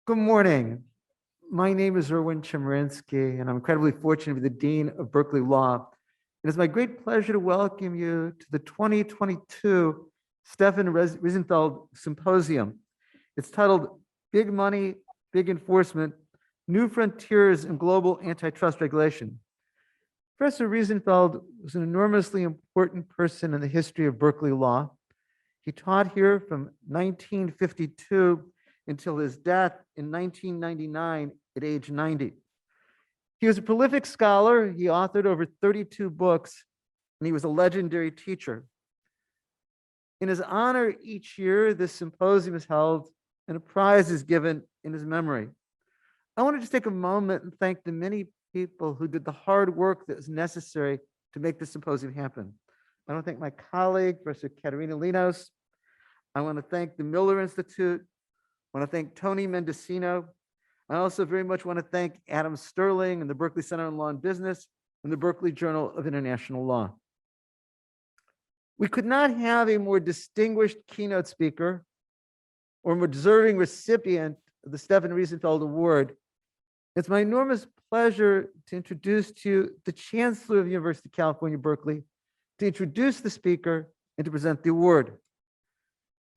Good morning. My name is Erwin Chemerinsky, and I'm incredibly fortunate to be the Dean of Berkeley Law. It is my great pleasure to welcome you to the 2022 Stefan Riesenfeld Symposium. It's titled Big Money, Big Enforcement, New Frontiers in Global Antitrust Regulation. Professor Riesenfeld was an enormously important person in the history of Berkeley law. He taught here from 1952 until his death in 1999 at age 90. He was a prolific scholar. He authored over 32 books, and he was a legendary teacher. In his honor, each year, this symposium is held and a prize is given in his memory. I want to just take a moment and thank the many people who did the hard work that was necessary to make this symposium happen. I want to thank my colleague, Professor Katarina Linos. I want to thank the Miller Institute. I want to thank Tony Mendocino. I also very much want to thank Adam Sterling and the Berkeley Center on Law and Business and the Berkeley Journal of International Law. We could not have a more distinguished keynote speaker or more deserving recipient of the Stefan Riesenfeld Award. It's my enormous pleasure to introduce to you the Chancellor of the University of California, Berkeley, to introduce the speaker and to present the award.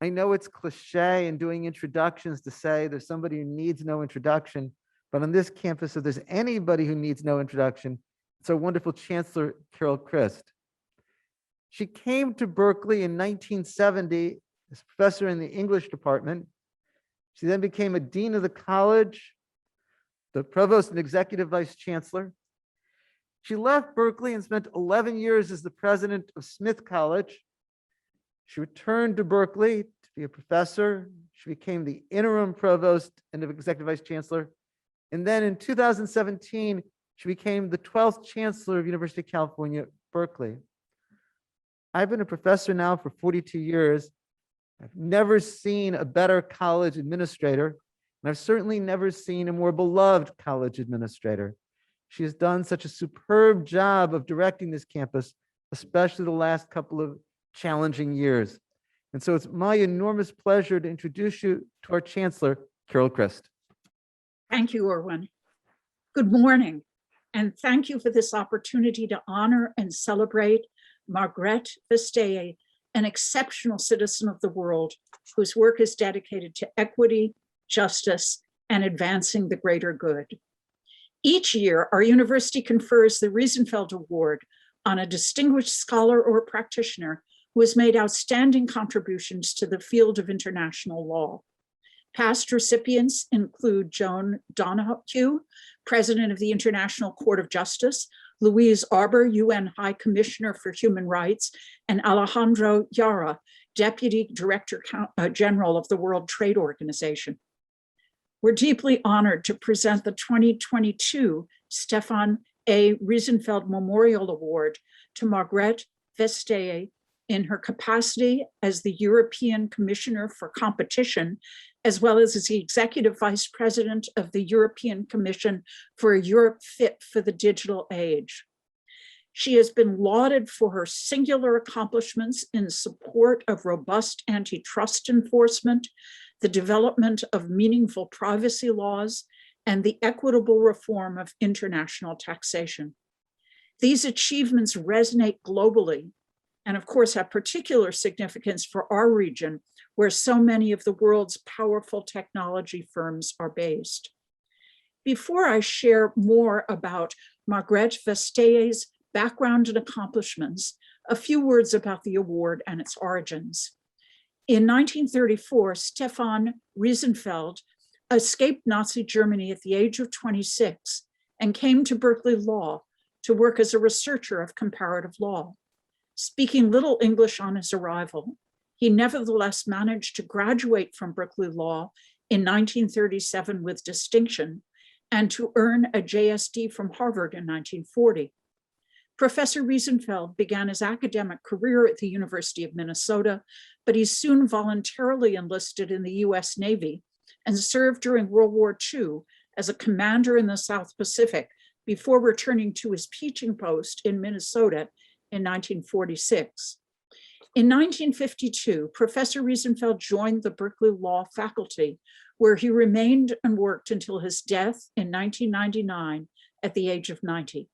I know it's cliche in doing introductions to say there's somebody who needs no introduction, but on this campus, if there's anybody who needs no introduction, it's our wonderful Chancellor, Crist. She came to Berkeley in 1970 as professor in the English department. She then became a dean of the college, the provost and executive vice chancellor. She left Berkeley and spent 11 years as the president of Smith College. She returned to Berkeley to be a professor. She became the interim provost and executive vice chancellor. And then in 2017, she became the 12th chancellor of University of California, Berkeley. I've been a professor now for 42 years. I've never seen a better college administrator, and I've certainly never seen a more beloved college administrator. She has done such a superb job of directing this campus, especially the last couple of challenging years. And so it's my enormous pleasure to introduce you to our Chancellor, Crist. Thank you, Erwin. Good morning, and thank you for this opportunity to honor and celebrate Margrethe Vestager, an exceptional citizen of the world whose work is dedicated to equity, justice, and advancing the greater good. Each year, our university confers the Riesenfeld Award on a distinguished scholar or practitioner who has made outstanding contributions to the field of international law. Past recipients include Joan Donohue, President of the International Court of Justice, Louise Arbour, UN High Commissioner for Human Rights, and Alejandro Yara, Deputy Director General of the World Trade Organization. We're deeply honored to present the 2022 Stefan A. Riesenfeld Memorial Award to Margrethe Vestager in her capacity as the European Commissioner for Competition, as well as the Executive Vice President of the European Commission for a Europe Fit for the Digital Age. She has been lauded for her singular accomplishments in support of robust antitrust enforcement, the development of meaningful privacy laws, and the equitable reform of international taxation. These achievements resonate globally, and of course have particular significance for our region, where so many of the world's powerful technology firms are based. Before I share more about Margrethe Vestager's background and accomplishments, a few words about the award and its origins. In 1934, Stefan Riesenfeld escaped Nazi Germany at the age of 26 and came to Berkeley Law to work as a researcher of comparative law. Speaking little English on his arrival, he nevertheless managed to graduate from Berkeley Law in 1937 with distinction and to earn a JSD from Harvard in 1940. Professor Riesenfeld began his academic career at the University of Minnesota, but he soon voluntarily enlisted in the US Navy and served during World War II as a commander in the South Pacific before returning to his teaching post in Minnesota in 1946. In 1952, Professor Riesenfeld joined the Berkeley Law faculty, where he remained and worked until his death in 1999 at the age of 90.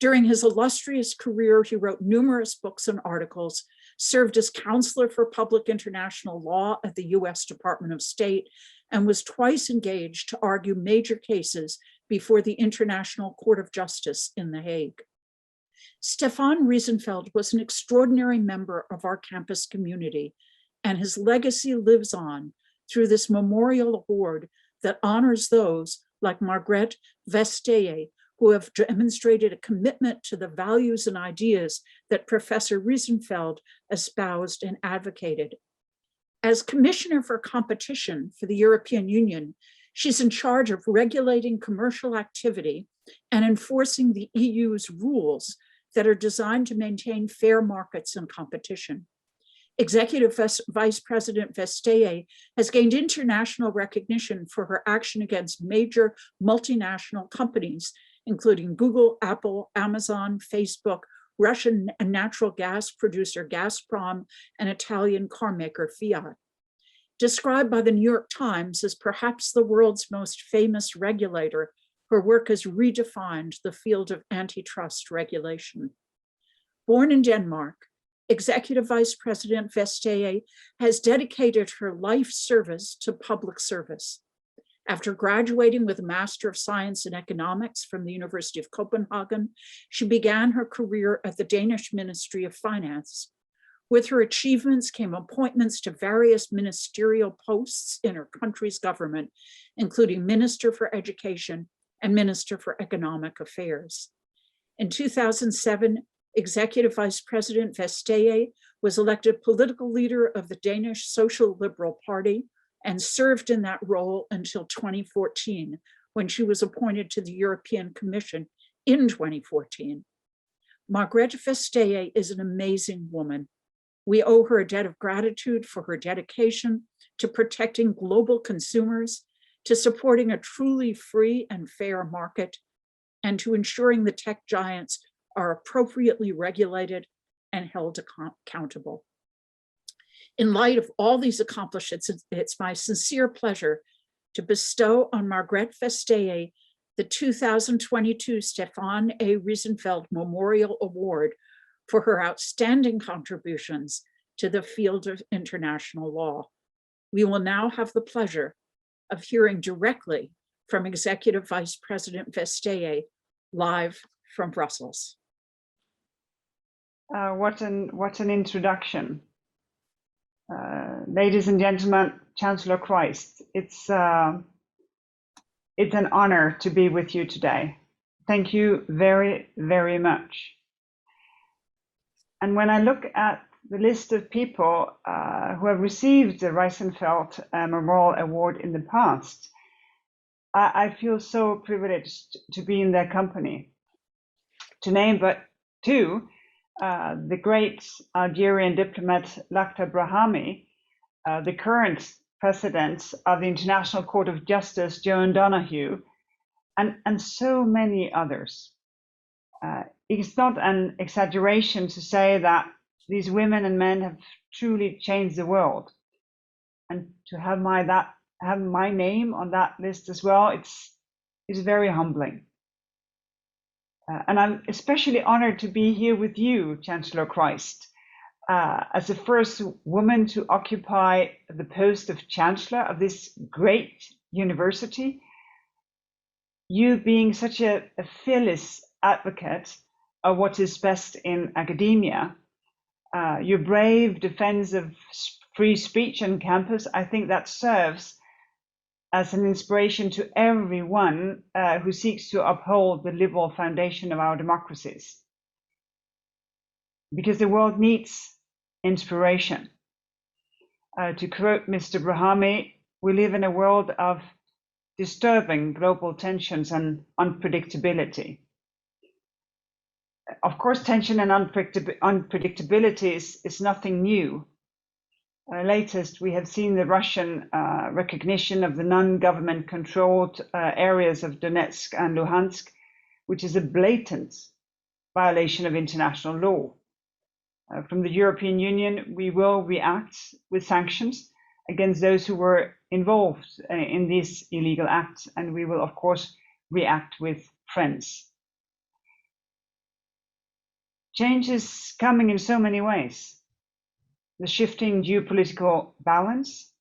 During his illustrious career, he wrote numerous books and articles, served as counselor for public international law at the US Department of State, and was twice engaged to argue major cases before the International Court of Justice in The Hague. Stefan Riesenfeld was an extraordinary member of our campus community, and his legacy lives on through this memorial award that honors those like Margrethe Vestager, who have demonstrated a commitment to the values and ideas that Professor Riesenfeld espoused and advocated. As Commissioner for Competition for the European Union, she's in charge of regulating commercial activity and enforcing the EU's rules that are designed to maintain fair markets and competition. Executive Vice President Vestager has gained international recognition for her action against major multinational companies, including Google, Apple, Amazon, Facebook, Russian natural gas producer Gazprom, and Italian carmaker Fiat. Described by the New York Times as perhaps the world's most famous regulator, her work has redefined the field of antitrust regulation. Born in Denmark, Executive Vice President Vestager has dedicated her life service to public service. After graduating with a Master of Science in Economics from the University of Copenhagen, she began her career at the Danish Ministry of Finance. With her achievements came appointments to various ministerial posts in her country's government, including Minister for Education and Minister for Economic Affairs. In 2007, Executive Vice President Vestager was elected political leader of the Danish Social Liberal Party and served in that role until 2014, when she was appointed to the European Commission in 2014. Margrethe Vestager is an amazing woman. We owe her a debt of gratitude for her dedication to protecting global consumers, to supporting a truly free and fair market, and to ensuring the tech giants are appropriately regulated and held accountable. In light of all these accomplishments, it's my sincere pleasure to bestow on Margrethe Vestager the 2022 Stefan A. Riesenfeld Memorial Award for her outstanding contributions to the field of international law. We will now have the pleasure of hearing directly from Executive Vice President Vestager, live from Brussels. What an introduction. Ladies and gentlemen, Chancellor Crist, it's an honor to be with you today. Thank you very, very much. And when I look at the list of people who have received the Riesenfeld Memorial Award in the past, I feel so privileged to be in their company. To name but two, the great Algerian diplomat Lakhdar Brahimi, the current president of the International Court of Justice, Joan Donoghue, and so many others. It's not an exaggeration to say that these women and men have truly changed the world. And to have my name on that list as well, it's very humbling. And I'm especially honored to be here with you, Chancellor Crist, as the first woman to occupy the post of Chancellor of this great university. You being such a fearless advocate of what is best in academia, your brave defense of free speech on campus, I think that serves as an inspiration to everyone who seeks to uphold the liberal foundation of our democracies. Because the world needs inspiration. To quote Mr. Brahimi, we live in a world of disturbing global tensions and unpredictability. Of course, tension and unpredictability is nothing new. Latest, we have seen the Russian recognition of the non-government controlled areas of Donetsk and Luhansk, which is a blatant violation of international law. From the European Union, we will react with sanctions, against those who were involved in these illegal acts, and we will, of course, react with friends. Change is coming in so many ways. The shifting geopolitical balance,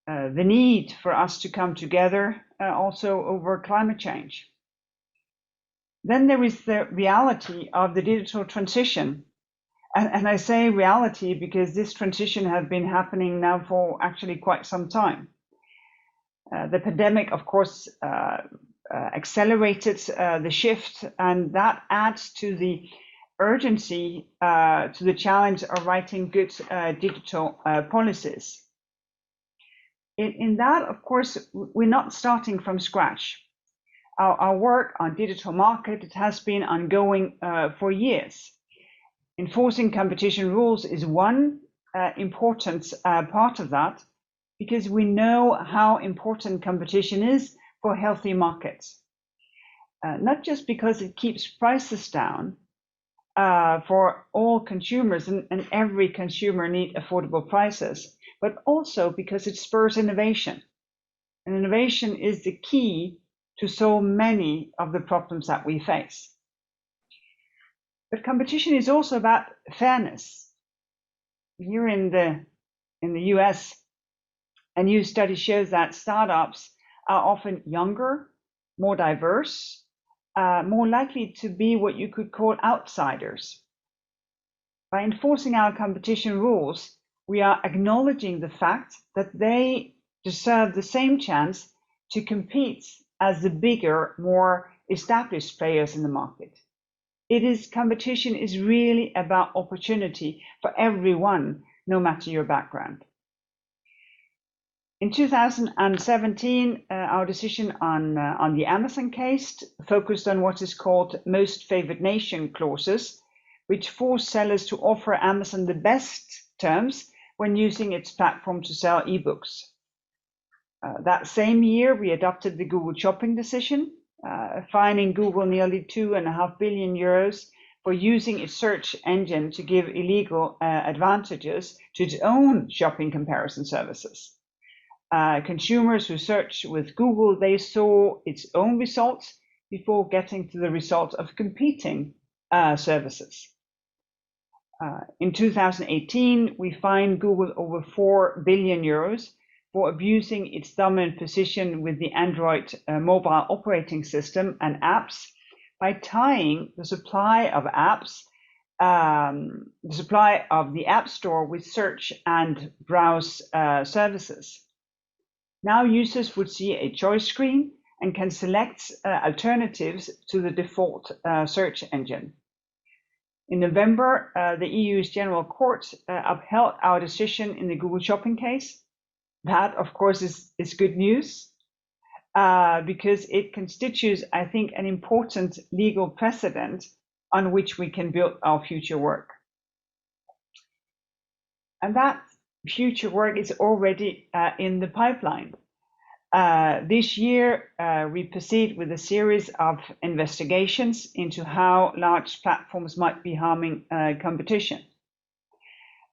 the need for us to come together also over climate change. Then there is the reality of the digital transition. And I say reality because this transition has been happening now for actually quite some time. The pandemic, of course, accelerated the shift, and that adds to the urgency to the challenge of writing good digital policies. In that, of course, we're not starting from scratch. Our work on digital market, it has been ongoing for years. Enforcing competition rules is one important part of that, because we know how important competition is for healthy markets. Not just because it keeps prices down for all consumers, and every consumer needs affordable prices, but also because it spurs innovation. And innovation is the key to so many of the problems that we face. But competition is also about fairness. Here in the US, a new study shows that startups are often younger, more diverse, more likely to be what you could call outsiders. By enforcing our competition rules, we are acknowledging the fact that they deserve the same chance to compete as the bigger, more established players in the market. Competition is really about opportunity for everyone, no matter your background. In 2017, our decision on the Amazon case focused on what is called most favored nation clauses, which force sellers to offer Amazon the best terms when using its platform to sell ebooks. That same year, we adopted the Google Shopping decision, fining Google nearly €2.5 billion for using its search engine to give illegal advantages to its own shopping comparison services. Consumers who searched with Google, they saw its own results before getting to the results of competing services. In 2018, we fined Google over €4 billion for abusing its dominant position with the Android mobile operating system and apps by tying the supply of apps, the supply of the App Store with search and browse services. Now users would see a choice screen and can select alternatives to the default search engine. In November, the EU's General Court upheld our decision in the Google Shopping case. That, of course, is good news because it constitutes, I think, an important legal precedent on which we can build our future work. And that future work is already in the pipeline. This year, we proceed with a series of investigations into how large platforms might be harming competition.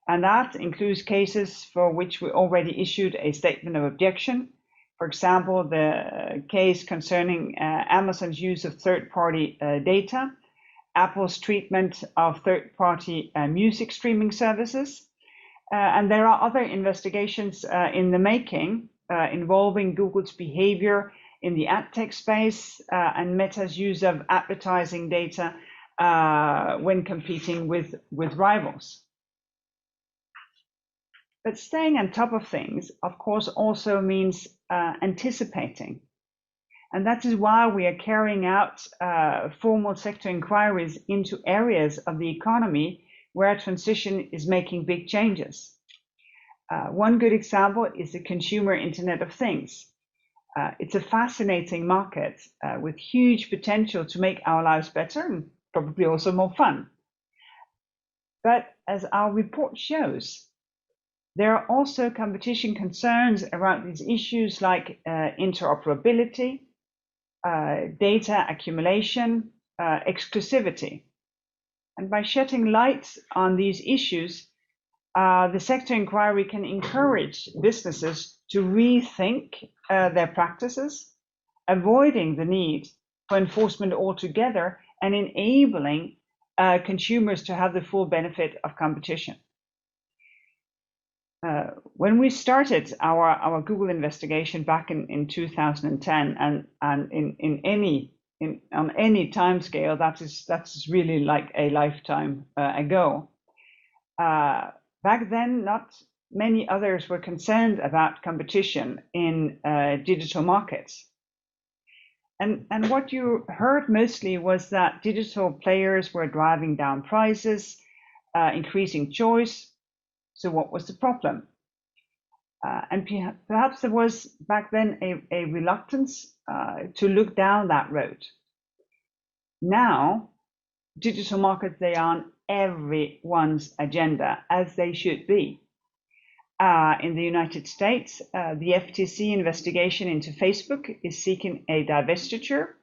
And that includes cases for which we already issued a statement of objection. For example, the case concerning Amazon's use of third-party data, Apple's treatment of third-party music streaming services. And there are other investigations in the making involving Google's behavior in the ad tech space and Meta's use of advertising data when competing with rivals. But staying on top of things, of course, also means anticipating. And that is why we are carrying out formal sector inquiries into areas of the economy where transition is making big changes. One good example is the consumer Internet of Things. It's a fascinating market with huge potential to make our lives better and probably also more fun. But as our report shows, there are also competition concerns around these issues like interoperability, data accumulation, exclusivity. And by shedding light on these issues, the sector inquiry can encourage businesses to rethink their practices, avoiding the need for enforcement altogether and enabling consumers to have the full benefit of competition. When we started our Google investigation back in 2010, and on any time scale, that's really like a lifetime ago. Back then, not many others were concerned about competition in digital markets. And what you heard mostly was that digital players were driving down prices, increasing choice. So what was the problem? And perhaps there was back then a reluctance to look down that road. Now, digital markets, they are on everyone's agenda, as they should be. In the United States, the FTC investigation into Facebook is seeking a divestiture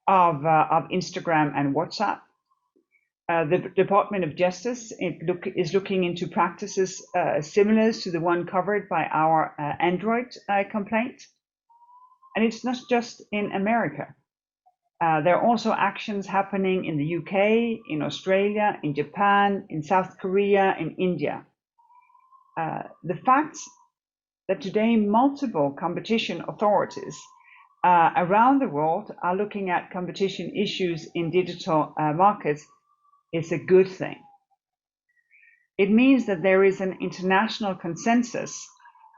of Instagram and WhatsApp. The Department of Justice is looking into practices similar to the one covered by our Android complaint. And it's not just in America. There are also actions happening in the UK, in Australia, in Japan, in South Korea, in India. The fact that today multiple competition authorities around the world are looking at competition issues in digital markets is a good thing. It means that there is an international consensus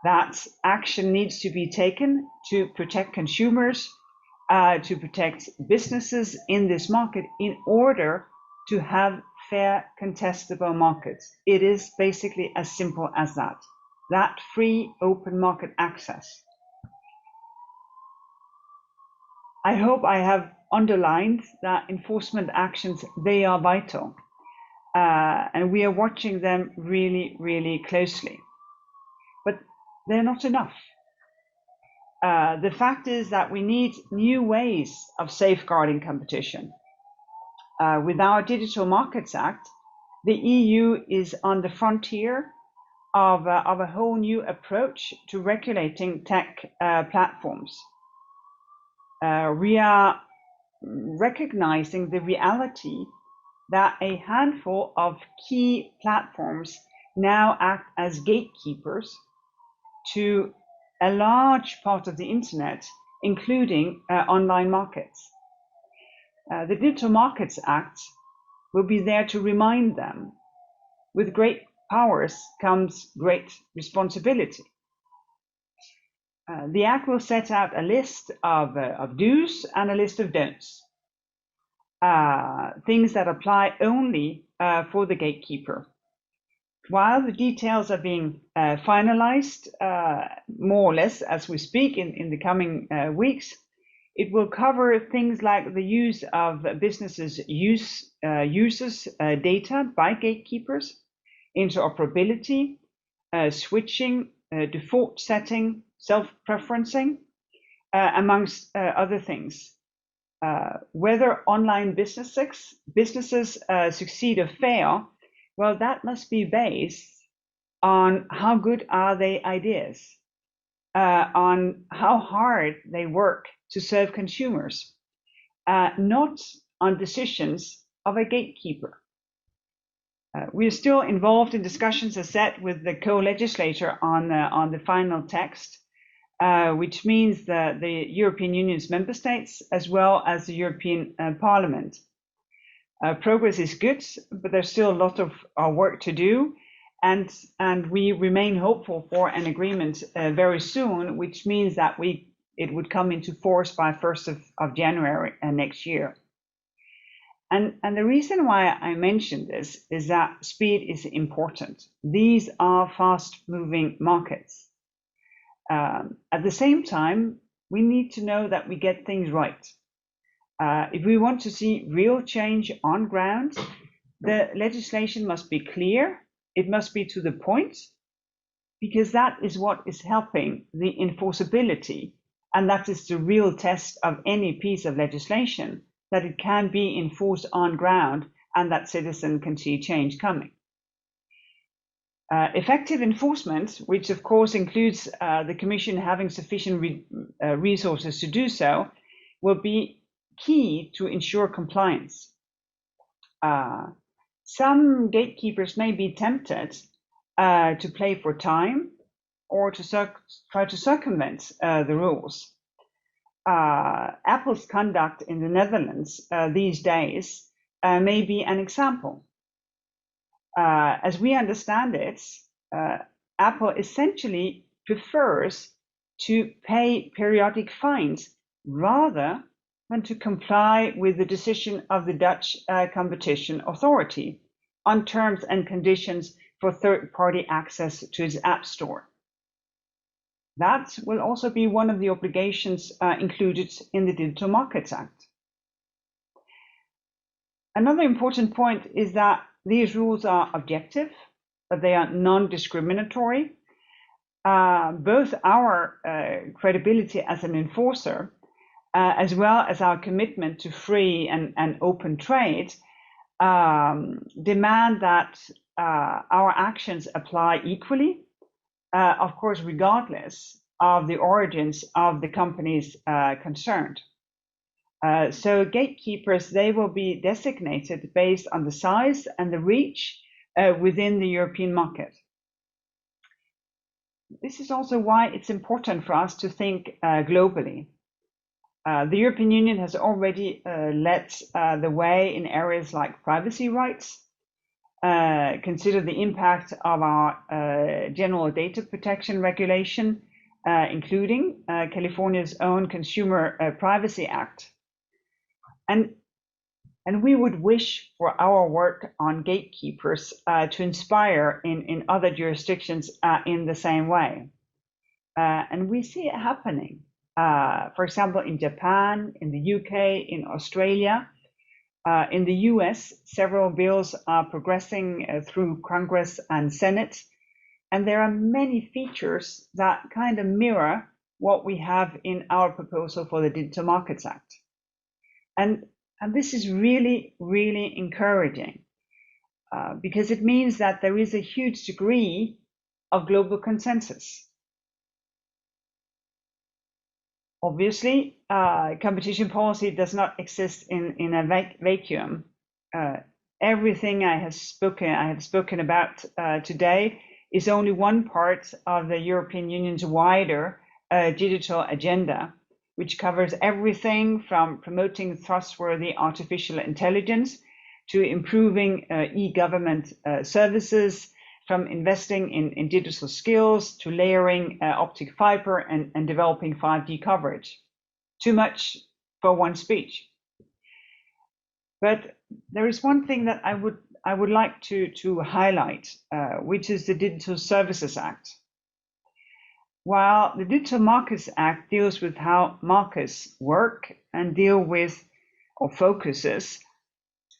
that action needs to be taken to protect consumers, to protect businesses in this market in order to have fair, contestable markets. It is basically as simple as that. That free, open market access. I hope I have underlined that enforcement actions, they are vital. And we are watching them really, really closely. But they're not enough. The fact is that we need new ways of safeguarding competition. With our Digital Markets Act, the EU is on the frontier of a whole new approach to regulating tech platforms. We are recognizing the reality that a handful of key platforms now act as gatekeepers to a large part of the internet, including online markets. The Digital Markets Act will be there to remind them, with great powers comes great responsibility. The Act will set out a list of do's and a list of don'ts, things that apply only for the gatekeeper. While the details are being finalized, more or less as we speak in the coming weeks, it will cover things like the use of businesses' users' data by gatekeepers, interoperability, switching, default setting, self-preferencing, amongst other things. Whether online businesses succeed or fail, well, that must be based on how good are their ideas, on how hard they work to serve consumers, not on decisions of a gatekeeper. We are still involved in discussions, as said, with the co-legislator on the final text, which means the European Union's member states as well as the European Parliament. Progress is good, but there's still a lot of work to do, and we remain hopeful for an agreement very soon, which means that it would come into force by 1st of January next year. And the reason why I mention this is that speed is important. These are fast-moving markets. At the same time, we need to know that we get things right. If we want to see real change on ground, the legislation must be clear, it must be to the point, because that is what is helping the enforceability, and that is the real test of any piece of legislation, that it can be enforced on ground and that citizens can see change coming. Effective enforcement, which of course includes the Commission having sufficient resources to do so, will be key to ensure compliance. Some gatekeepers may be tempted to play for time or to try to circumvent the rules. Apple's conduct in the Netherlands these days may be an example. As we understand it, Apple essentially prefers to pay periodic fines rather than to comply with the decision of the Dutch Competition Authority on terms and conditions for third-party access to its App Store. That will also be one of the obligations included in the Digital Markets Act. Another important point is that these rules are objective, but they are non-discriminatory. Both our credibility as an enforcer, as well as our commitment to free and open trade, demand that our actions apply equally, of course, regardless of the origins of the companies concerned. So gatekeepers, they will be designated based on the size and the reach within the European market. This is also why it's important for us to think globally. The European Union has already led the way in areas like privacy rights. Consider the impact of our General Data Protection Regulation, including California's own Consumer Privacy Act. And we would wish for our work on gatekeepers to inspire in other jurisdictions in the same way. And we see it happening. For example, in Japan, in the UK, in Australia, in the US, several bills are progressing through Congress and Senate. And there are many features that kind of mirror what we have in our proposal for the Digital Markets Act. And this is really, really encouraging because it means that there is a huge degree of global consensus. Obviously, competition policy does not exist in a vacuum. Everything I have spoken about today is only one part of the European Union's wider digital agenda, which covers everything from promoting trustworthy artificial intelligence to improving e-government services, from investing in digital skills to layering optic fiber and developing 5G coverage. Too much for one speech. But there is one thing that I would like to highlight, which is the Digital Services Act. While the Digital Markets Act deals with how markets work and deal with or focuses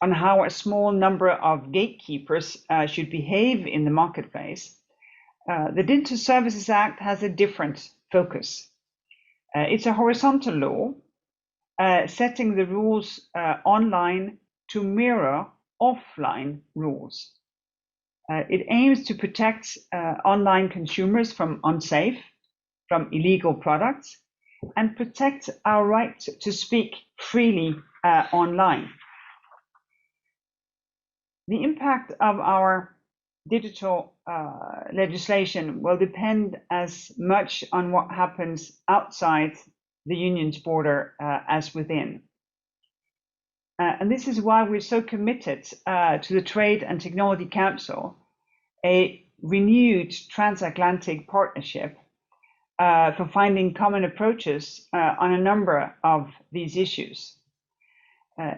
on how a small number of gatekeepers should behave in the marketplace, the Digital Services Act has a different focus. It's a horizontal law setting the rules online to mirror offline rules. It aims to protect online consumers from unsafe, from illegal products, and protect our right to speak freely online. The impact of our digital legislation will depend as much on what happens outside the Union's border as within. And this is why we're so committed to the Trade and Technology Council, a renewed transatlantic partnership for finding common approaches on a number of these issues.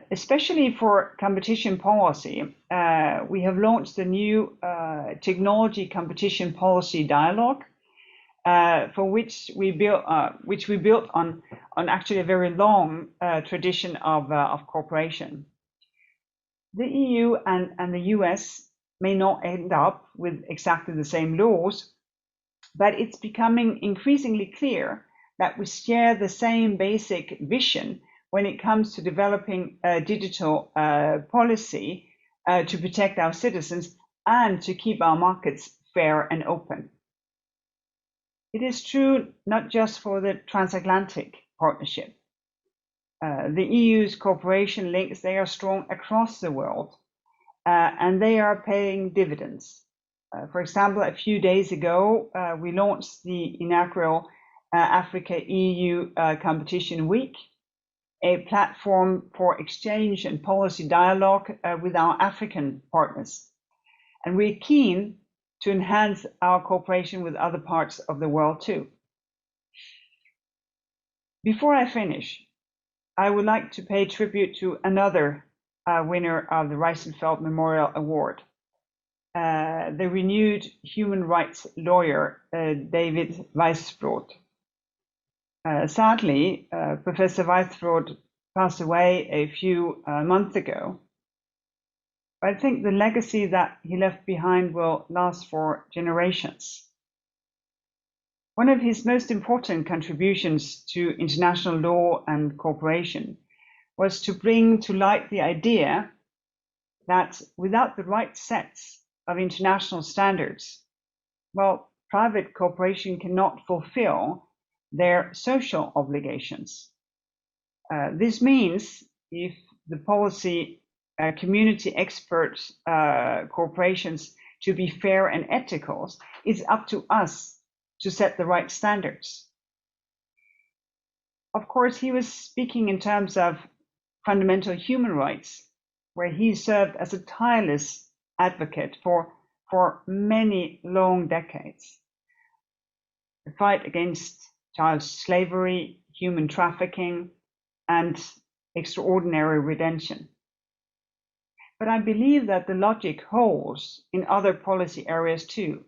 Especially for competition policy, we have launched a new technology competition policy dialogue, for which we built on actually a very long tradition of cooperation. The EU and the US may not end up with exactly the same laws, but it's becoming increasingly clear that we share the same basic vision when it comes to developing digital policy to protect our citizens and to keep our markets fair and open. It is true not just for the transatlantic partnership. The EU's cooperation links, they are strong across the world, and they are paying dividends. For example, a few days ago, we launched the inaugural Africa-EU Competition Week, a platform for exchange and policy dialogue with our African partners. And we're keen to enhance our cooperation with other parts of the world too. Before I finish, I would like to pay tribute to another winner of the Riesenfeld Memorial Award, the renewed human rights lawyer, David Weisbrod. Sadly, Professor Weisbrod passed away a few months ago. I think the legacy that he left behind will last for generations. One of his most important contributions to international law and cooperation was to bring to light the idea that without the right sets of international standards, well, private corporation cannot fulfill their social obligations. This means if the policy community experts corporations to be fair and ethical, it's up to us to set the right standards. Of course, he was speaking in terms of fundamental human rights, where he served as a tireless advocate for many long decades. The fight against child slavery, human trafficking, and extraordinary redemption. But I believe that the logic holds in other policy areas too.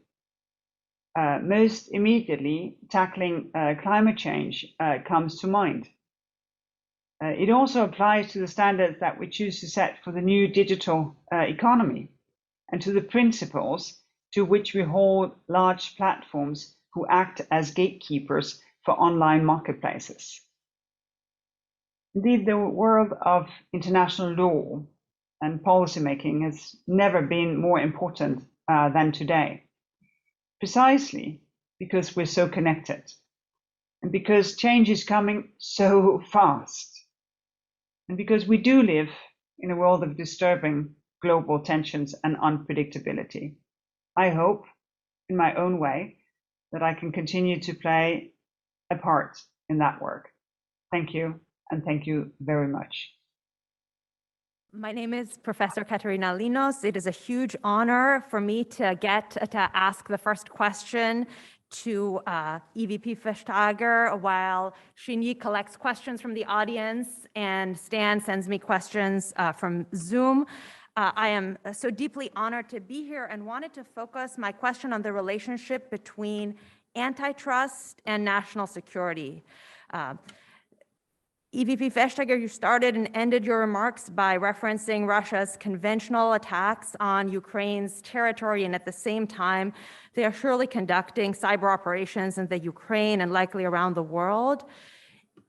Most immediately, tackling climate change comes to mind. It also applies to the standards that we choose to set for the new digital economy and to the principles to which we hold large platforms who act as gatekeepers for online marketplaces. Indeed, the world of international law and policymaking has never been more important than today, precisely because we're so connected and because change is coming so fast and because we do live in a world of disturbing global tensions and unpredictability. I hope, in my own way, that I can continue to play a part in that work. Thank you, and thank you very much. My name is Professor Katarina Linos. It is a huge honor for me to get to ask the first question to EVP Vestager while Shinyi collects questions from the audience and Stan sends me questions from Zoom. I am so deeply honored to be here and wanted to focus my question on the relationship between antitrust and national security. EVP Vestager, you started and ended your remarks by referencing Russia's conventional attacks on Ukraine's territory, and at the same time, they are surely conducting cyber operations in the Ukraine and likely around the world.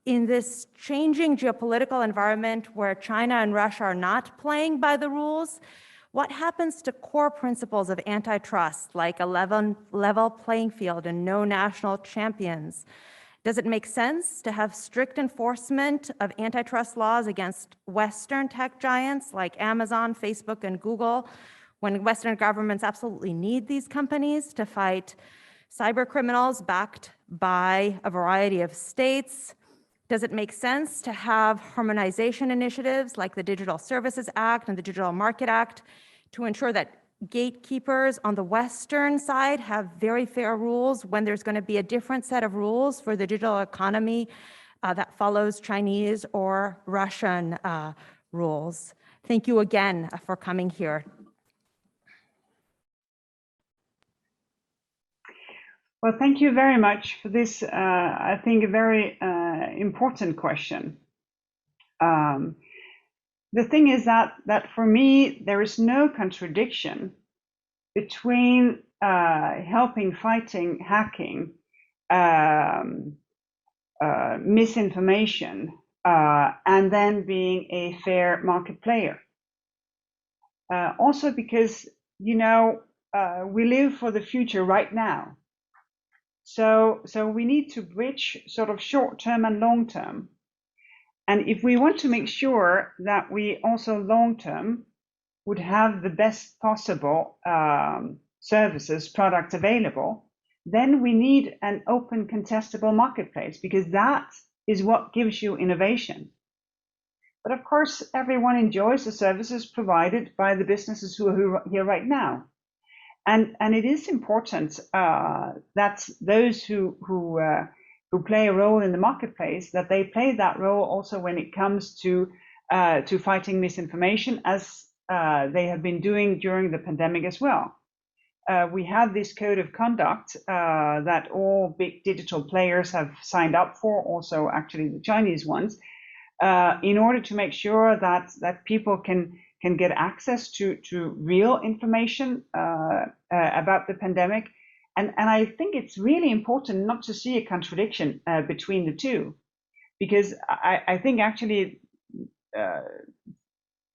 In this changing geopolitical environment where China and Russia are not playing by the rules, what happens to core principles of antitrust, like a level playing field and no national champions? Does it make sense to have strict enforcement of antitrust laws against Western tech giants like Amazon, Facebook, and Google when Western governments absolutely need these companies to fight cyber criminals backed by a variety of states? Does it make sense to have harmonization initiatives like the Digital Services Act and the Digital Market Act to ensure that gatekeepers on the Western side have very fair rules when there's going to be a different set of rules for the digital economy that follows Chinese or Russian rules? Thank you again for coming here. Well, thank you very much for this, I think, a very important question. The thing is that for me, there is no contradiction between helping fighting hacking, misinformation, and then being a fair market player. Also because, you know, we live for the future right now. So we need to bridge sort of short-term and long-term. And if we want to make sure that we also long-term would have the best possible services, products available, then we need an open, contestable marketplace, because that is what gives you innovation. But of course, everyone enjoys the services provided by the businesses who are here right now. And it is important that those who play a role in the marketplace, that they play that role also when it comes to fighting misinformation, as they have been doing during the pandemic as well. We have this code of conduct that all big digital players have signed up for, also actually the Chinese ones, in order to make sure that people can get access to real information about the pandemic. And I think it's really important not to see a contradiction between the two, because I think actually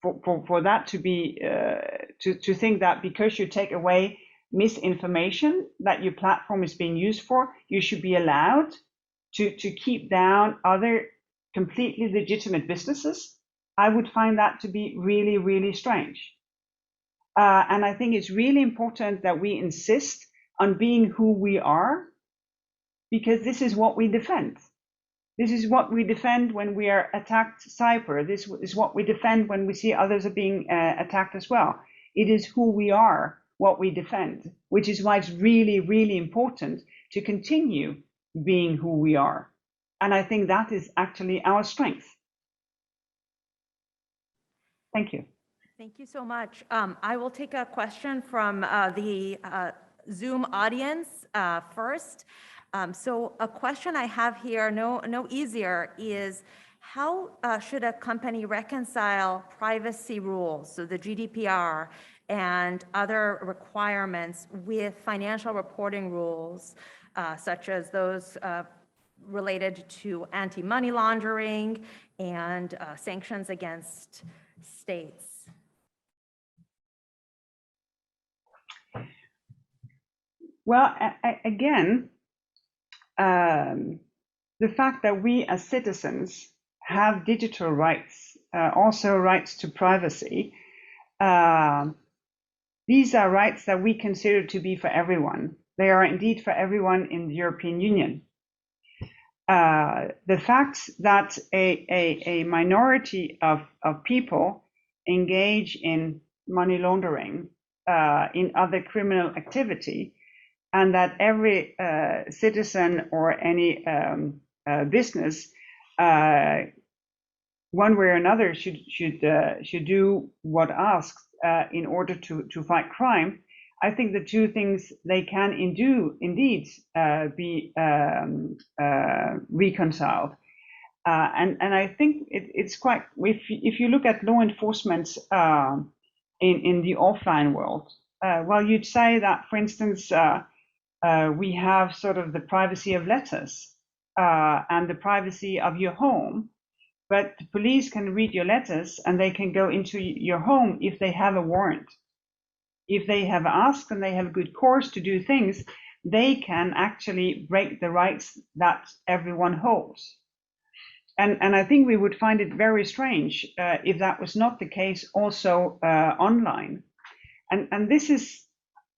for that to be to think that because you take away misinformation that your platform is being used for, you should be allowed to keep down other completely legitimate businesses, I would find that to be really, really strange. And I think it's really important that we insist on being who we are, because this is what we defend. This is what we defend when we are attacked cyber. This is what we defend when we see others are being attacked as well. It is who we are, what we defend, which is why it's really, really important to continue being who we are. And I think that is actually our strength. Thank you. Thank you so much. I will take a question from the Zoom audience first. So a question I have here, no easier, is how should a company reconcile privacy rules, so the GDPR and other requirements, with financial reporting rules, such as those related to anti-money laundering and sanctions against states? Well, again, the fact that we as citizens have digital rights, also rights to privacy, these are rights that we consider to be for everyone. They are indeed for everyone in the European Union. The fact that a minority of people engage in money laundering, in other criminal activity, and that every citizen or any business, one way or another, should do what asked in order to fight crime. I think the two things, they can indeed be reconciled. And I think it's quite, if you look at law enforcement in the offline world, well, you'd say that, for instance, we have sort of the privacy of letters and the privacy of your home, but the police can read your letters and they can go into your home if they have a warrant. If they have asked and they have good cause to do things, they can actually break the rights that everyone holds. And I think we would find it very strange if that was not the case also online. And this is,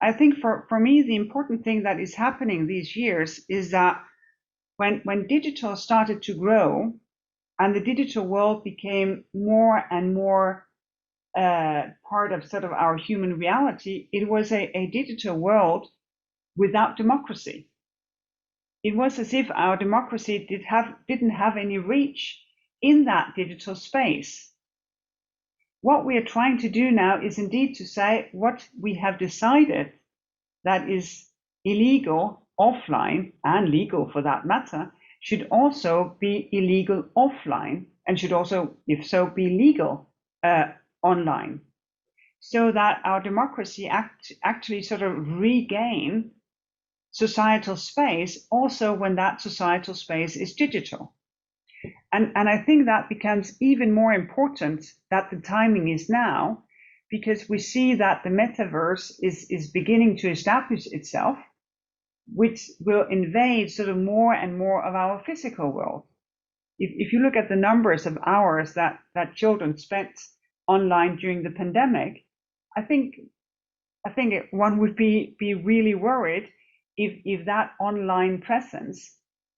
I think for me, the important thing that is happening these years is that when digital started to grow and the digital world became more and more part of sort of our human reality, it was a digital world without democracy. It was as if our democracy didn't have any reach in that digital space. What we are trying to do now is indeed to say what we have decided that is illegal offline, and legal for that matter, should also be illegal offline, and should also, if so, be legal online, so that our democracy actually sort of regain societal space, also when that societal space is digital. And I think that becomes even more important that the timing is now, because we see that the metaverse is beginning to establish itself, which will invade sort of more and more of our physical world. If you look at the numbers of hours that children spent online during the pandemic, I think one would be really worried if that online presence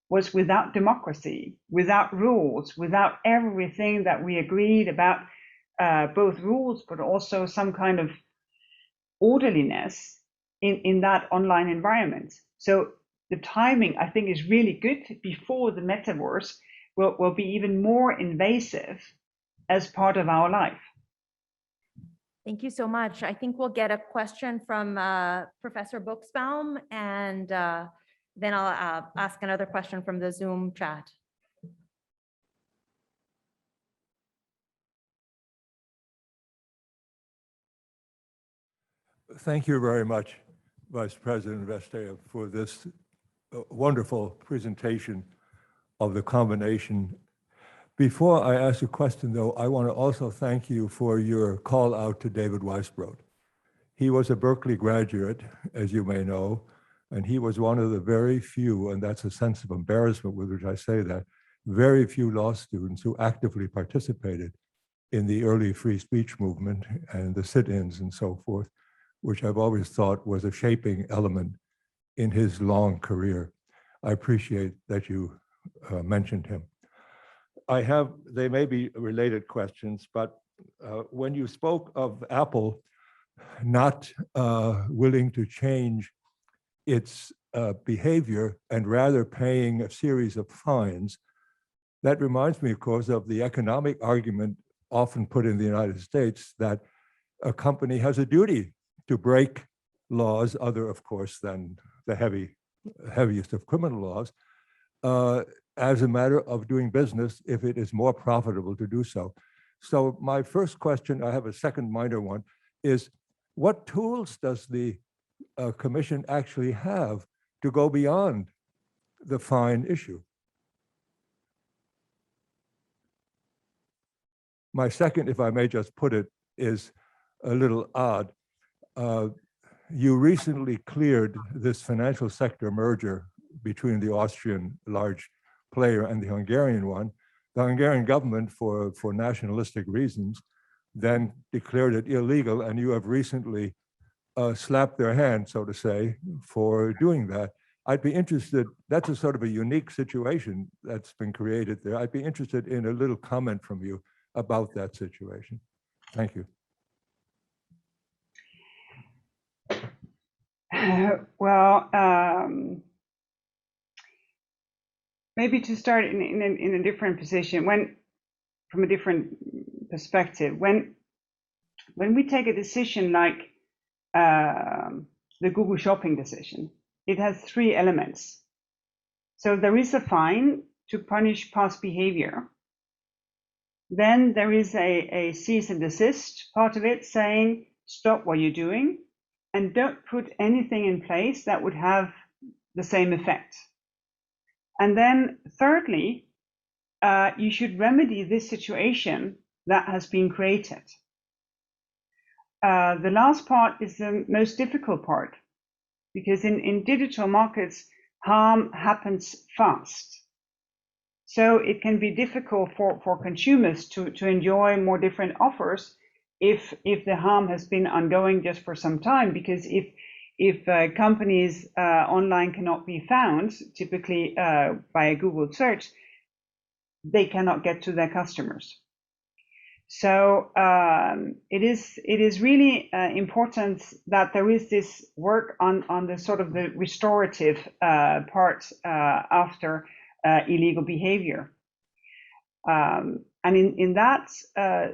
was without democracy, without rules, without everything that we agreed about, both rules, but also some kind of orderliness in that online environment. So the timing, I think, is really good before the metaverse will be even more invasive as part of our life. Thank you so much. I think we'll get a question from Professor Buchsbaum, and then I'll ask another question from the Zoom chat. Thank you very much, Vice President Vestager, for this wonderful presentation of the combination. Before I ask a question, though, I want to also thank you for your call out to David Weisbrod. He was a Berkeley graduate, as you may know, and he was one of the very few, and that's a sense of embarrassment with which I say that, very few law students who actively participated in the early free speech movement and the sit-ins and so forth, which I've always thought was a shaping element in his long career. I appreciate that you mentioned him. They may be related questions, but when you spoke of Apple not willing to change its behavior and rather paying a series of fines, that reminds me, of course, of the economic argument often put in the United States that a company has a duty to break laws, other, of course, than the heaviest of criminal laws, as a matter of doing business if it is more profitable to do so. So my first question, I have a second minor one, is what tools does the Commission actually have to go beyond the fine issue? My second, if I may just put it, is a little odd. You recently cleared this financial sector merger between the Austrian large player and the Hungarian one. The Hungarian government, for nationalistic reasons, then declared it illegal, and you have recently slapped their hand, so to say, for doing that. I'd be interested, that's a sort of a unique situation that's been created there. I'd be interested in a little comment from you about that situation. Thank you. Well, maybe to start in a different position, from a different perspective, when we take a decision like the Google shopping decision, it has three elements. So there is a fine to punish past behavior. Then there is a cease and desist part of it, saying stop what you're doing and don't put anything in place that would have the same effect. And then thirdly, you should remedy this situation that has been created. The last part is the most difficult part, because in digital markets, harm happens fast. So it can be difficult for consumers to enjoy more different offers if the harm has been ongoing just for some time, because if companies online cannot be found, typically by a Google search, they cannot get to their customers. So it is really important that there is this work on the sort of the restorative part after illegal behavior. And in that,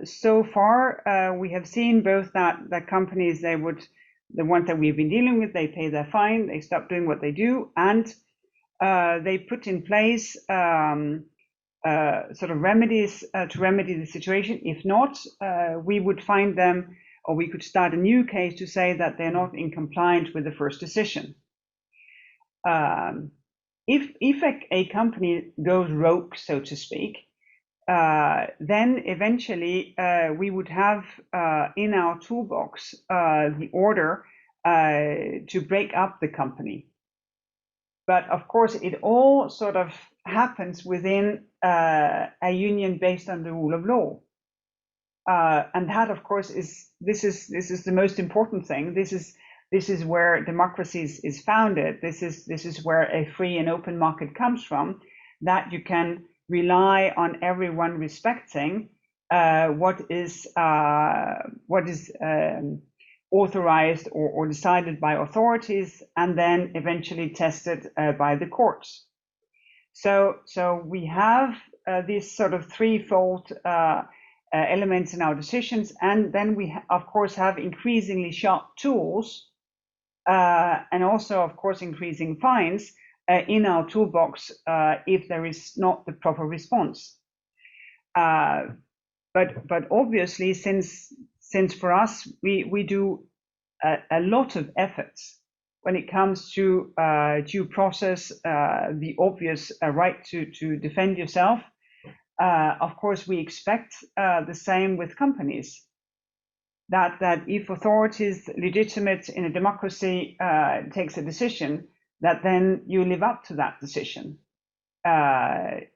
so far, we have seen both that companies, the ones that we've been dealing with, they pay their fine, they stop doing what they do, and they put in place sort of remedies to remedy the situation. If not, we would find them, or we could start a new case to say that they're not in compliance with the first decision. If a company goes rogue, so to speak, then eventually we would have in our toolbox the order to break up the company. But of course, it all sort of happens within a union based on the rule of law. And that, of course, is the most important thing. This is where democracy is founded. This is where a free and open market comes from. That you can rely on everyone respecting what is authorized or decided by authorities, and then eventually tested by the courts. So we have these sort of threefold elements in our decisions, and then we of course have increasingly sharp tools and also of course increasing fines in our toolbox if there is not the proper response. But obviously, since for us we do a lot of efforts when it comes to due process, the obvious right to defend yourself. Of course, we expect the same with companies. That if authorities legitimate in a democracy takes a decision, that then you live up to that decision.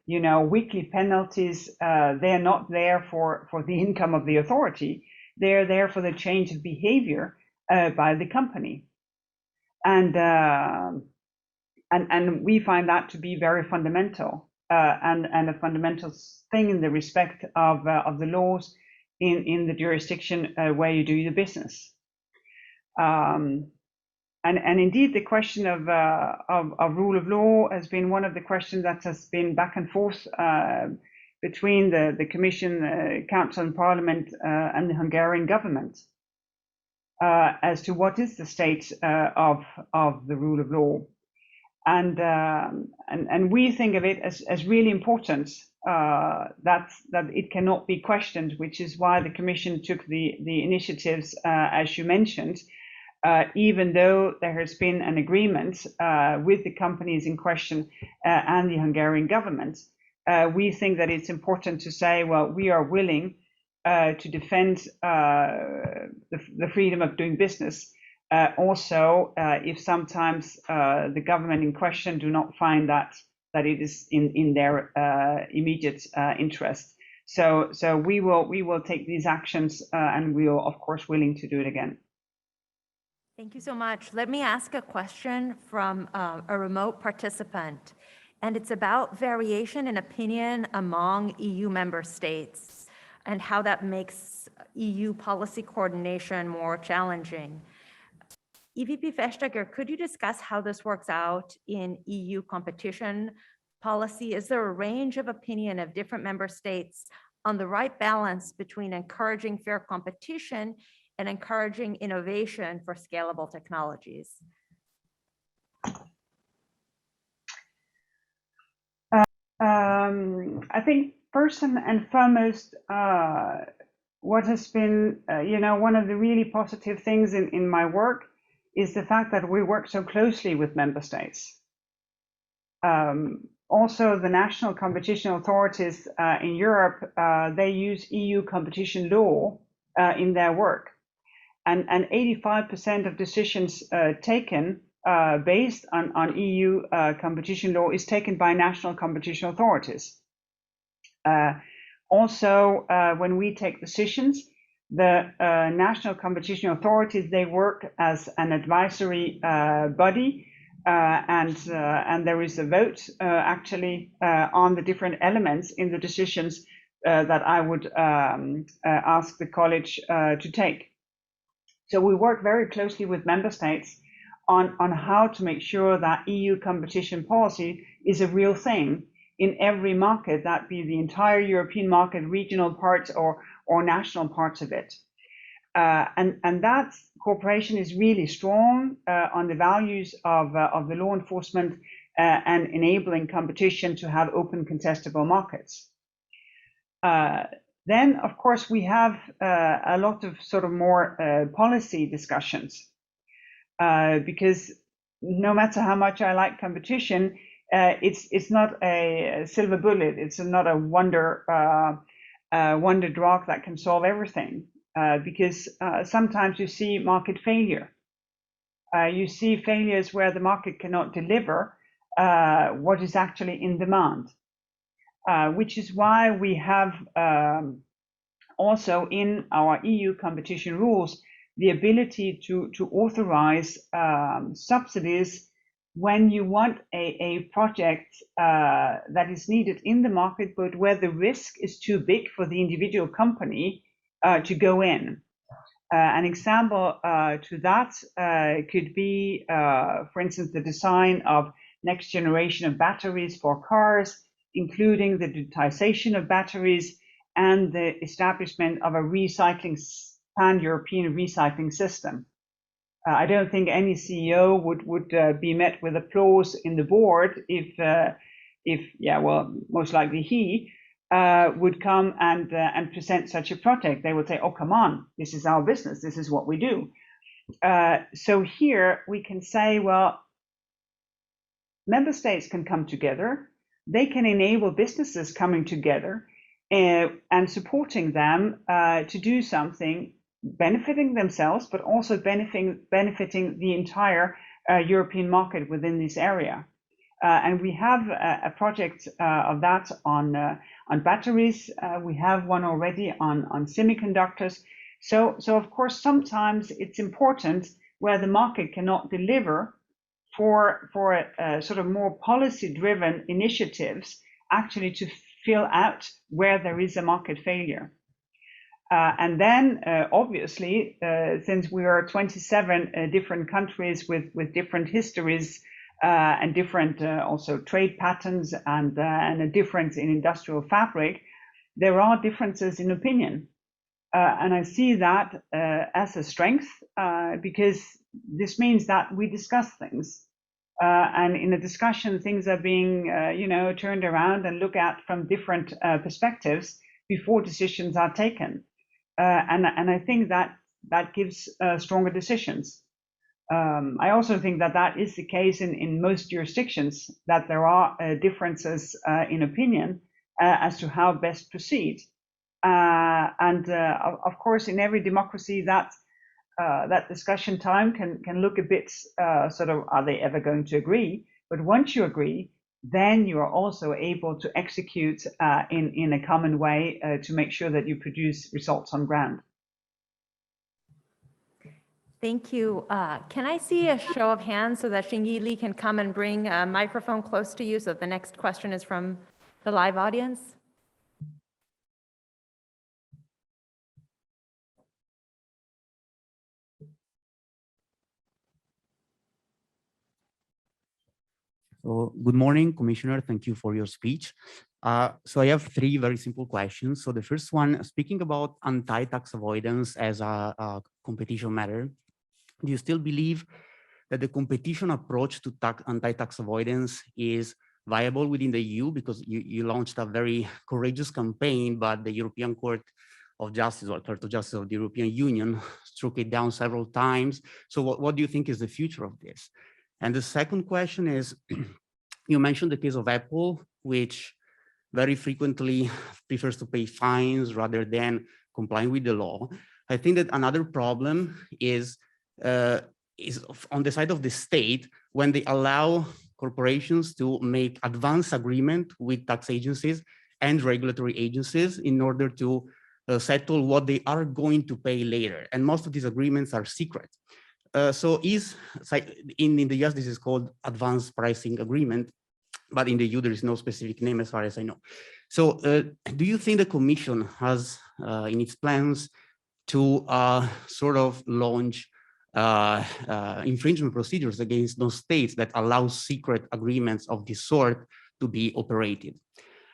Weekly penalties, they're not there for the income of the authority. They're there for the change of behavior by the company. And we find that to be very fundamental and a fundamental thing in the respect of the laws in the jurisdiction where you do your business. And indeed, the question of rule of law has been one of the questions that has been back and forth between the Commission, Council and Parliament and the Hungarian government as to what is the state of the rule of law. And we think of it as really important that it cannot be questioned, which is why the Commission took the initiatives, as you mentioned, even though there has been an agreement with the companies in question and the Hungarian government. We think that it's important to say, well, we are willing to defend the freedom of doing business. Also, if sometimes the government in question do not find that it is in their immediate interest. So we will take these actions and we are, of course, willing to do it again. Thank you so much. Let me ask a question from a remote participant, and it's about variation in opinion among EU member states and how that makes EU policy coordination more challenging. EVP Vestager, could you discuss how this works out in EU competition policy? Is there a range of opinion of different member states on the right balance between encouraging fair competition and encouraging innovation for scalable technologies? I think first and foremost, what has been, one of the really positive things in my work is the fact that we work so closely with member states. Also, the national competition authorities in Europe, they use EU competition law in their work. And 85% of decisions taken based on EU competition law is taken by national competition authorities. Also, when we take decisions, the national competition authorities, they work as an advisory body, and there is a vote actually on the different elements in the decisions that I would ask the college to take. So we work very closely with member states on how to make sure that EU competition policy is a real thing in every market, that be the entire European market, regional parts or national parts of it. And that cooperation is really strong on the values of the law enforcement and enabling competition to have open contestable markets. Then, of course, we have a lot of sort of more policy discussions because no matter how much I like competition, it's not a silver bullet. It's not a wonder drug that can solve everything, because sometimes you see market failure. You see failures where the market cannot deliver what is actually in demand, which is why we have also in our EU competition rules the ability to authorize subsidies when you want a project that is needed in the market, but where the risk is too big for the individual company to go in. An example to that could be, for instance, the design of next generation of batteries for cars, including the digitization of batteries and the establishment of a pan-European recycling system. I don't think any CEO would be met with applause in the board if most likely he would come and present such a project. They would say, "Oh, come on, this is our business. This is what we do." So here we can say, well, member states can come together. They can enable businesses coming together and supporting them to do something, benefiting themselves, but also benefiting the entire European market within this area. And we have a project of that on batteries. We have one already on semiconductors. So of course, sometimes it's important where the market cannot deliver for sort of more policy-driven initiatives, actually to fill out where there is a market failure. And then, obviously, since we are 27 different countries with different histories and different also trade patterns and a difference in industrial fabric, there are differences in opinion. And I see that as a strength because this means that we discuss things. And in a discussion, things are being, turned around and looked at from different perspectives before decisions are taken. And I think that gives stronger decisions. I also think that is the case in most jurisdictions, that there are differences in opinion as to how best proceed. And of course, in every democracy, that discussion time can look a bit sort of, are they ever going to agree? But once you agree, then you are also able to execute in a common way to make sure that you produce results on ground. Thank you. Can I see a show of hands so that Xingyi Li can come and bring a microphone close to you so that the next question is from the live audience? So good morning, Commissioner. Thank you for your speech. So I have three very simple questions. So the first one, speaking about anti-tax avoidance as a competition matter, do you still believe that the competition approach to anti-tax avoidance is viable within the EU? Because you launched a very courageous campaign, but the European Court of Justice or Court of Justice of the European Union struck it down several times. So what do you think is the future of this? And the second question is, you mentioned the case of Apple, which very frequently prefers to pay fines rather than complying with the law. I think that another problem is on the side of the state when they allow corporations to make advance agreement with tax agencies and regulatory agencies in order to settle what they are going to pay later. And most of these agreements are secret. So in the US, this is called advanced pricing agreement, but in the EU, there is no specific name as far as I know. So do you think the Commission has in its plans to sort of launch infringement procedures against those states that allow secret agreements of this sort to be operated?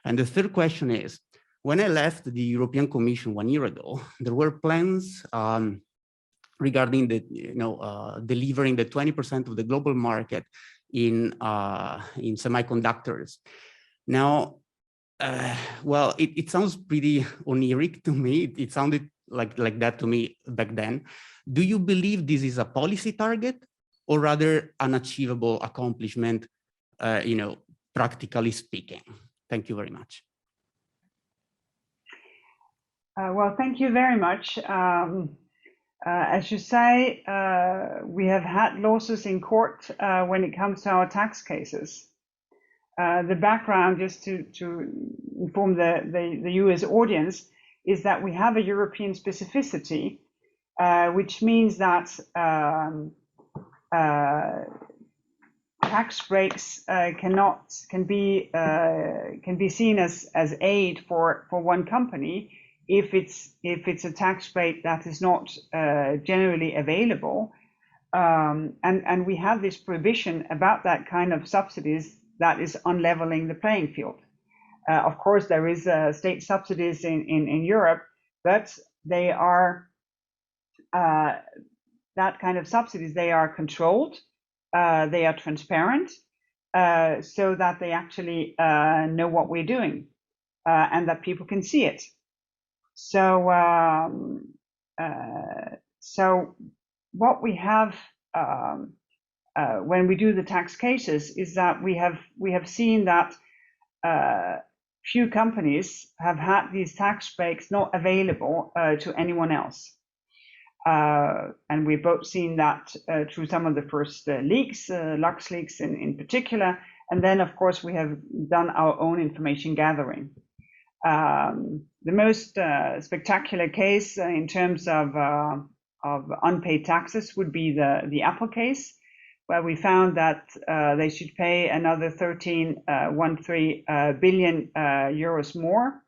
And the third question is, when I left the European Commission 1 year ago, there were plans regarding the, delivering the 20% of the global market in semiconductors. Now, well, it sounds pretty oniric to me. It sounded like that to me back then. Do you believe this is a policy target or rather an achievable accomplishment, practically speaking? Thank you very much. Well, thank you very much. As you say, we have had losses in court when it comes to our tax cases. The background, just to inform the US audience, is that we have a European specificity, which means that tax breaks can be seen as aid for one company if it's a tax break that is not generally available, and we have this prohibition about that kind of subsidies that is unleveling the playing field. Of course, there is state subsidies in Europe, but they are that kind of subsidies. They are controlled, they are transparent, so that they actually know what we're doing and that people can see it. So, what we have when we do the tax cases is that we have seen that few companies have had these tax breaks not available to anyone else. And we've both seen that through some of the first leaks, Lux leaks in particular, and then of course we have done our own information gathering. The most spectacular case in terms of unpaid taxes would be the Apple case, where we found that they should pay another 13.13 billion euros more.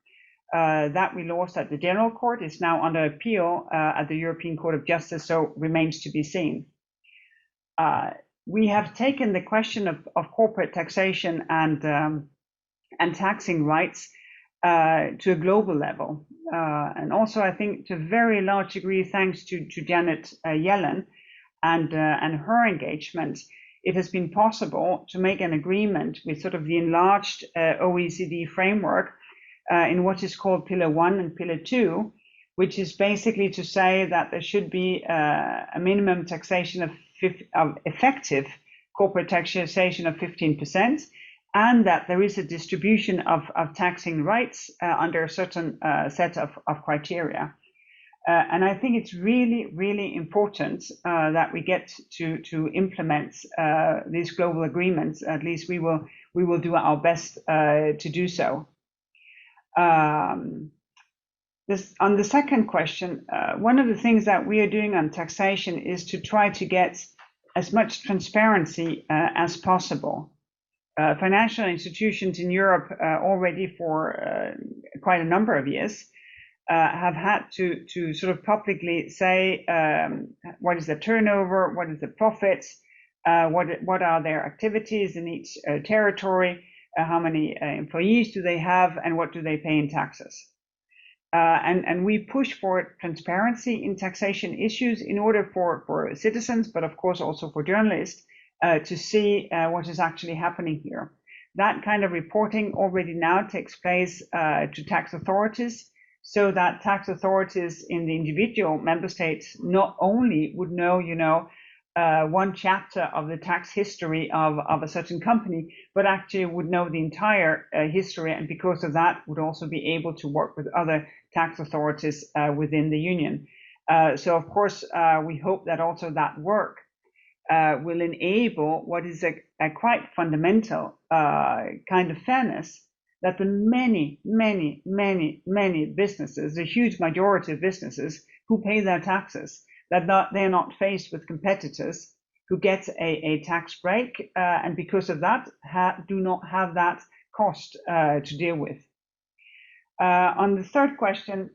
That we lost at the General Court, is now under appeal at the European Court of Justice, so remains to be seen. We have taken the question of corporate taxation and taxing rights to a global level. And also, I think, to a very large degree, thanks to Janet Yellen and her engagement, it has been possible to make an agreement with sort of the enlarged OECD framework in what is called Pillar 1 and Pillar 2, which is basically to say that there should be a minimum taxation of effective corporate taxation of 15%, and that there is a distribution of taxing rights under a certain set of criteria. And I think it's really, really important that we get to implement these global agreements. At least we will do our best to do so. On the second question, one of the things that we are doing on taxation is to try to get as much transparency as possible. Financial institutions in Europe already for quite a number of years have had to sort of publicly say what is the turnover, what is the profits, what are their activities in each territory, how many employees do they have, and what do they pay in taxes. And we push for transparency in taxation issues in order for citizens, but of course also for journalists, to see what is actually happening here. That kind of reporting already now takes place to tax authorities, so that tax authorities in the individual member states not only would know, one chapter of the tax history of a certain company, but actually would know the entire history, and because of that would also be able to work with other tax authorities within the union. So of course, we hope that also that work will enable what is a quite fundamental kind of fairness, that the many businesses, a huge majority of businesses who pay their taxes, that they're not faced with competitors who get a tax break, and because of that do not have that cost to deal with. On the third question,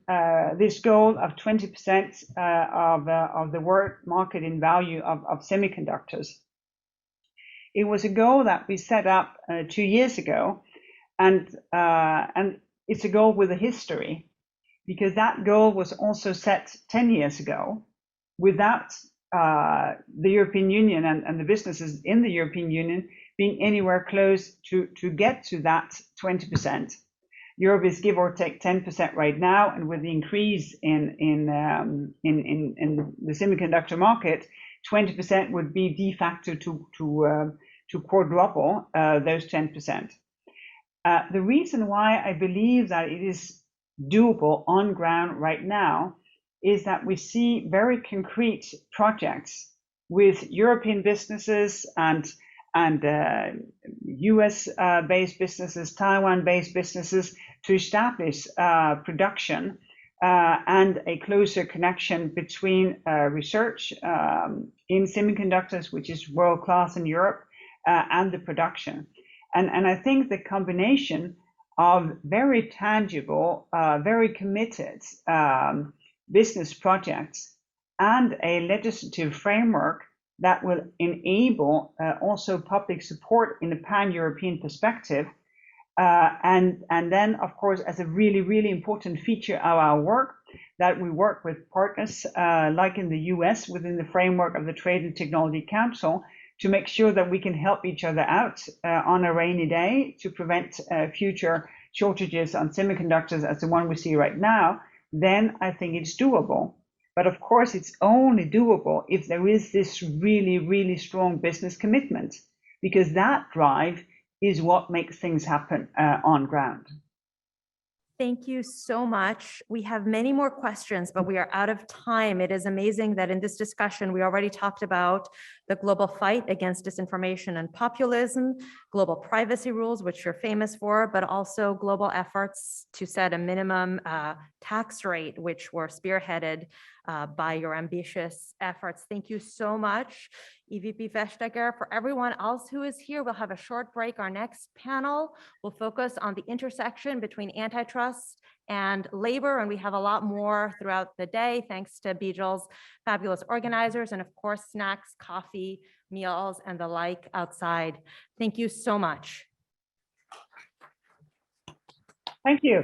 this goal of 20% of the world market in value of semiconductors, it was a goal that we set up 2 years ago, and it's a goal with a history, because that goal was also set 10 years ago without the European Union and the businesses in the European Union being anywhere close to get to that 20%. Europe is give or take 10% right now, and with the increase in the semiconductor market, 20% would be de facto to quadruple those 10%. The reason why I believe that it is doable on ground right now is that we see very concrete projects with European businesses and US-based businesses, Taiwan-based businesses to establish production and a closer connection between research in semiconductors, which is world-class in Europe, and the production. And I think the combination of very tangible, very committed business projects and a legislative framework that will enable also public support in a pan-European perspective. And then, of course, as a really, really important feature of our work, that we work with partners like in the US within the framework of the Trade and Technology Council to make sure that we can help each other out on a rainy day to prevent future shortages on semiconductors as the one we see right now, then I think it's doable. But of course, it's only doable if there is this really, really strong business commitment, because that drive is what makes things happen on ground. Thank you so much. We have many more questions, but we are out of time. It is amazing that in this discussion, we already talked about the global fight against disinformation and populism, global privacy rules, which you're famous for, but also global efforts to set a minimum tax rate, which were spearheaded by your ambitious efforts. Thank you so much, EVP Vestager. For everyone else who is here, we'll have a short break. Our next panel will focus on the intersection between antitrust and labor, and we have a lot more throughout the day, thanks to Beagel's fabulous organizers, and of course, snacks, coffee, meals, and the like outside. Thank you so much. Thank you.